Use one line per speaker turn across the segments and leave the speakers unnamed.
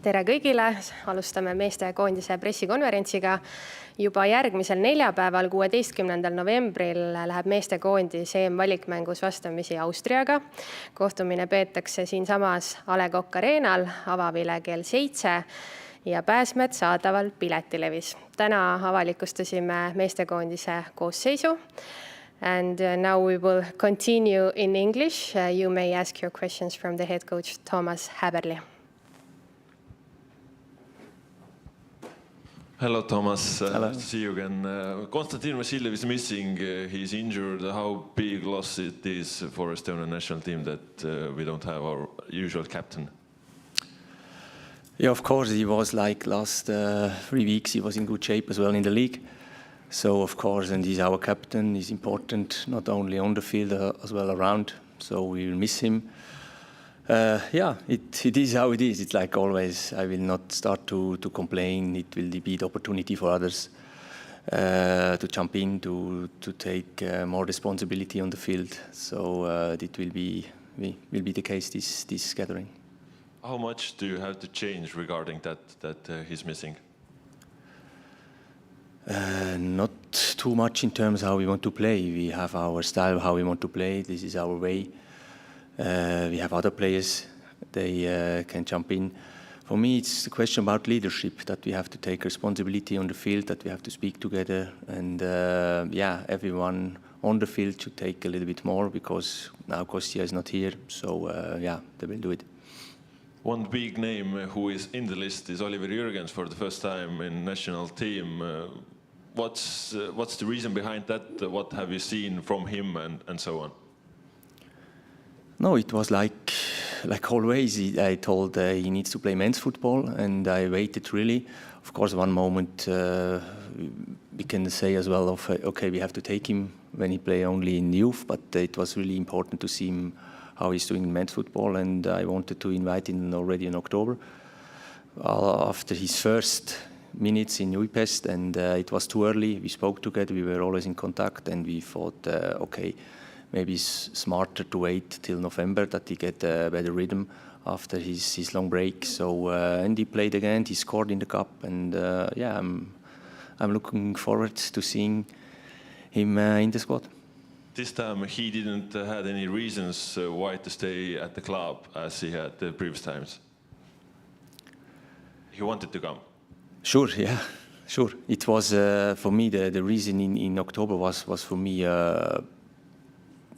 Tere kõigile, alustame meeste koondise pressikonverentsiga. Juba järgmisel neljapäeval, 16. novembril läheb meeste koondis EM-valikmängus vastamisi Austriaga. Kohtumine peetakse siinsamas A. Le Coq Arenal, avavile kell 7 ja pääsmed saadaval Piletilevis. Täna avalikustasime meeste koondise koosseisu. And now we will continue in English. You may ask your questions from the head coach Thomas Häberli.
Hello, Thomas.
Hello.
To see you again. Konstantin Vassiljev is missing. He's injured. How big loss it is for Estonian national team that we don't have our usual captain?
Yeah, of course, he was like last 3 weeks. He was in good shape as well in the league. So, of course, and he's our captain. He's important not only on the field as well around. So we will miss him. Yeah, it is how it is. It's like always. I will not start to complain. It will be the opportunity for others to jump in, to take more responsibility on the field. So it will be the case this gathering.
How much do you have to change regarding that he's missing?
Not too much in terms of how we want to play. We have our style, how we want to play. This is our way. We have other players, they can jump in. For me, it's a question about leadership, that we have to take responsibility on the field, that we have to speak together. And yeah, everyone on the field should take a little bit more, because now Kostja is not here. So yeah, they will do it.
One big name who is in the list is Oliver Jürgens for the first time in national team. What's the reason behind that? What have you seen from him and so on?
No, it was like always. I told he needs to play men's football, and I waited really. Of course, one moment we can say as well of okay, we have to take him when he play only in youth, but it was really important to see him how he's doing in men's football, and I wanted to invite him already in October after his first minutes in Újpest, and it was too early. We spoke together. We were always in contact, and we thought okay. Maybe it's smarter to wait till November that he get a better rhythm after his long break. So and he played again. He scored in the cup, and yeah, I'm looking forward to seeing him in the squad.
This time he didn't had any reasons why to stay at the club as he had the previous times. He wanted to come. Sure,
yeah, sure. It was for me the reason in October was for me.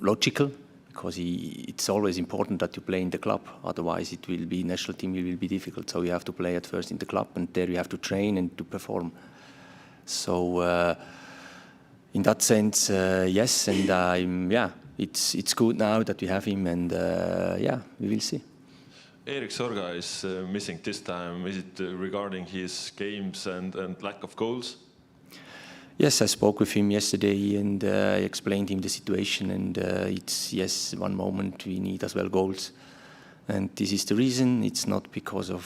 Logical, because it's always important that you play in the club. Otherwise, it will be national team. It will be difficult. So you have to play at first in the club, and there you have to train and to perform. So in that sense, yes, and yeah, it's good now that we have him, and yeah, we will see.
Erik Sorga is missing this time. Is it regarding his games and lack of goals?
Yes, I spoke with him yesterday, and I explained him the situation, and it's, yes, one moment we need as well goals. And this is the reason. It's not because of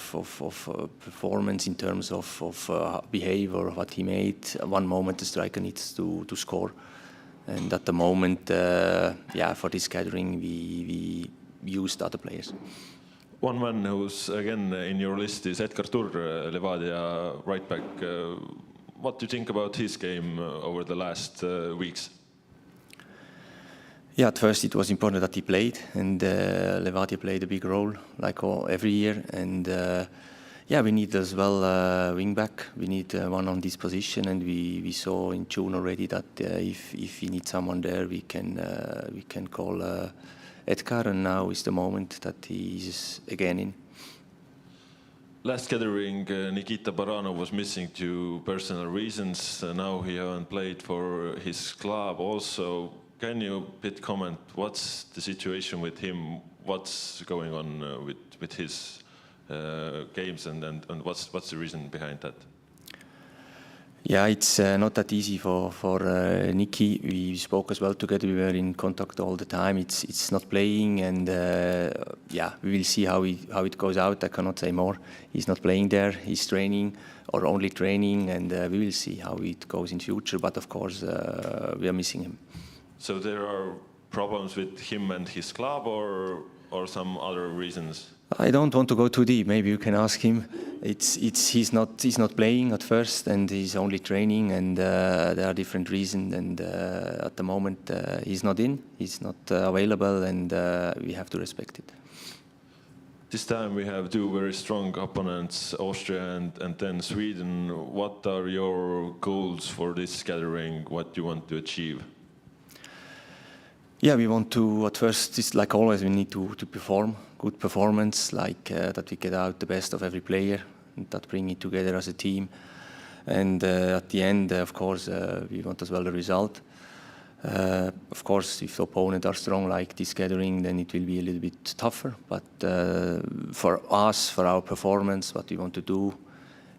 performance in terms of behavior, what he made. One moment the striker needs to score. And at the moment, yeah, for this gathering, we used other players.
One man who's, again, in your list is Edgar Turr, Levadia right back. What do you think about his game over the last weeks?
Yeah, at first it was important that he played, and Levadia played a big role, like every year. And yeah, we need as well wing back. We need one on this position, and we saw in June already that if we need someone there, we can call Edgar, and now is the moment that he is again in.
Last gathering, Nikita Baranov was missing due to personal reasons. Now he hasn't played for his club also. Can you comment what's the situation with him? What's going on with his games, and what's the reason behind that?
Yeah, it's not that easy for Nicky. We spoke as well together. We were in contact all the time. It's not playing, and yeah, we will see how it goes out. I cannot say more. He's not playing there. He's training, or only training, and we will see how it goes in future. But of course, we are missing him.
So there are problems with him and his club, or some other reasons?
I don't want to go too deep. Maybe you can ask him. He's not playing at first, and he's only training, and there are different reasons. And at the moment, he's not in. He's not available, and we have to respect it.
This time we have two very strong opponents, Austria and then Sweden. What are your goals for this gathering? What you want to achieve?
Yeah, we want to, at first, it's like always, we need to perform, good performance, like that we get out the best of every player, and that bring it together as a team. And at the end, of course, we want as well the result. Of course, if the opponents are strong like this gathering, then it will be a little bit tougher. But for us, for our performance, what we want to do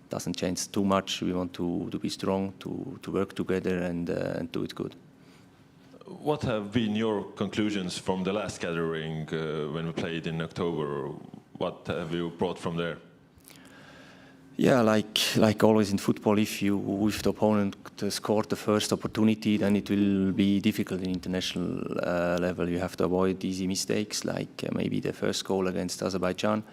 doesn't change too much. We want to be strong, to work together and do it good.
What have been your conclusions from the last gathering when we played in October? What have you brought from there?
Yeah, like always in football, if the opponent scored the first opportunity, then it will be difficult in international level. You have to avoid easy mistakes, like maybe the first goal against Azerbaijan.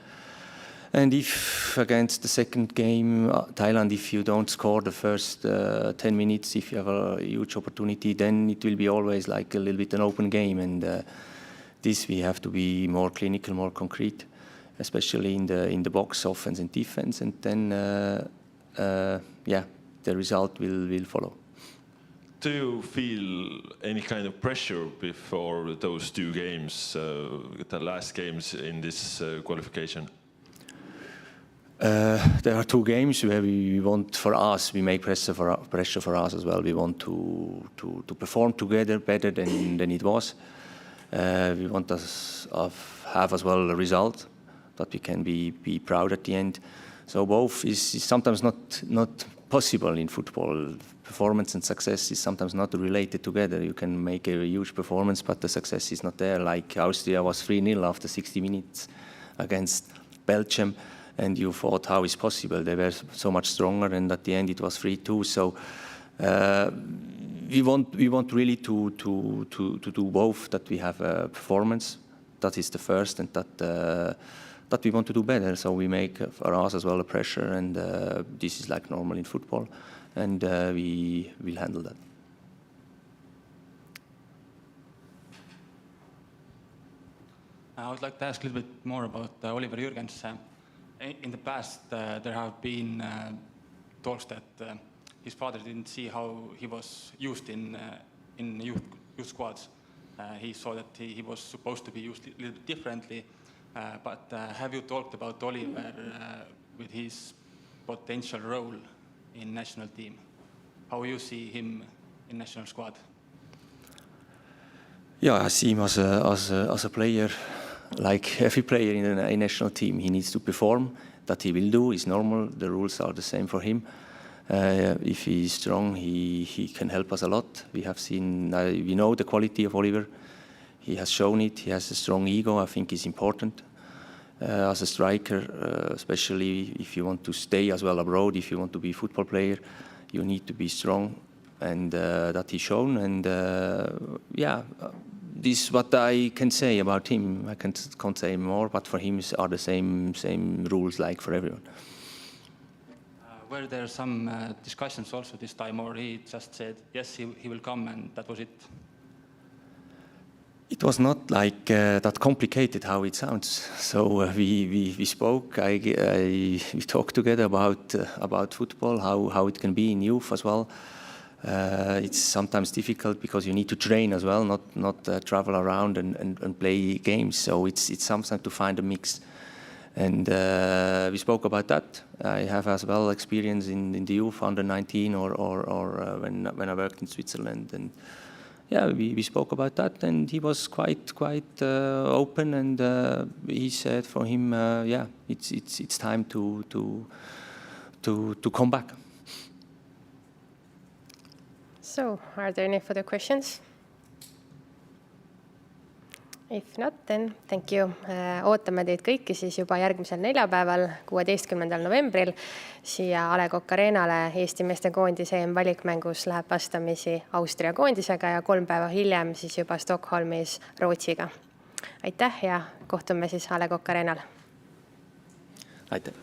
And if against the second game, Thailand, if you don't score the first 10 minutes, if you have a huge opportunity, then it will be always like a little bit an open game. And this we have to be more clinical, more concrete, especially in the box, offense and defense. And then, the result will follow.
Do you feel any kind of pressure before those two games, the last games in this qualification?
There are two games where we want, for us, we make pressure for us as well. We want to perform together better than it was. We want to have as well a result that we can be proud at the end. So both is sometimes not possible in football. Performance and success is sometimes not related together. You can make a huge performance, but the success is not there. Like Austria was 3-0 after 60 minutes against Belgium. And you thought, how is possible? They were so much stronger, and at the end it was 3-2. So we want really to do both. That we have a performance, that is the first, and that we want to do better. So we make for us as well a pressure, and this is like normal in football, and we will handle that.
I would like to ask a little bit more about Oliver Jürgens. In the past, there have been talks that his father didn't see how he was used in youth squads. He saw that he was supposed to be used a little bit differently. But have you talked about Oliver with his potential role in national team? How you see him in national squad?
Yeah, I see him as a player. Like every player in a national team, he needs to perform. That he will do is normal. The rules are the same for him. If he is strong, he can help us a lot. We have seen, we know the quality of Oliver. He has shown it. He has a strong ego. I think it's important as a striker, especially if you want to stay as well abroad. If you want to be a football player, you need to be strong, and that he's shown. And this is what I can say about him. I can't say more, but for him are the same rules like for everyone.
Were there some discussions also this time, or he just said yes, he will come, and that was it?
It was not like that complicated how it sounds. So we spoke. We talked together about football, how it can be in youth as well. It's sometimes difficult because you need to train as well, not travel around and play games. So it's sometimes to find a mix. And we spoke about that. I have as well experience in the youth under 19 or when I worked in Switzerland. And yeah, we spoke about that, and he was quite open, and he said for him, it's time to come back.
So, are there any further questions? If not, then thank you. Ootame teid kõiki siis juba järgmisel neljapäeval, 16. novembril siia A. Le Coq Arenale. Eesti meeste koondise valikmängus läheb vastamisi Austria koondisega ja 3 päeva hiljem siis juba Stockholmis Rootsiga. Aitäh ja kohtume siis A. Le Coq Arenal.
aitäh!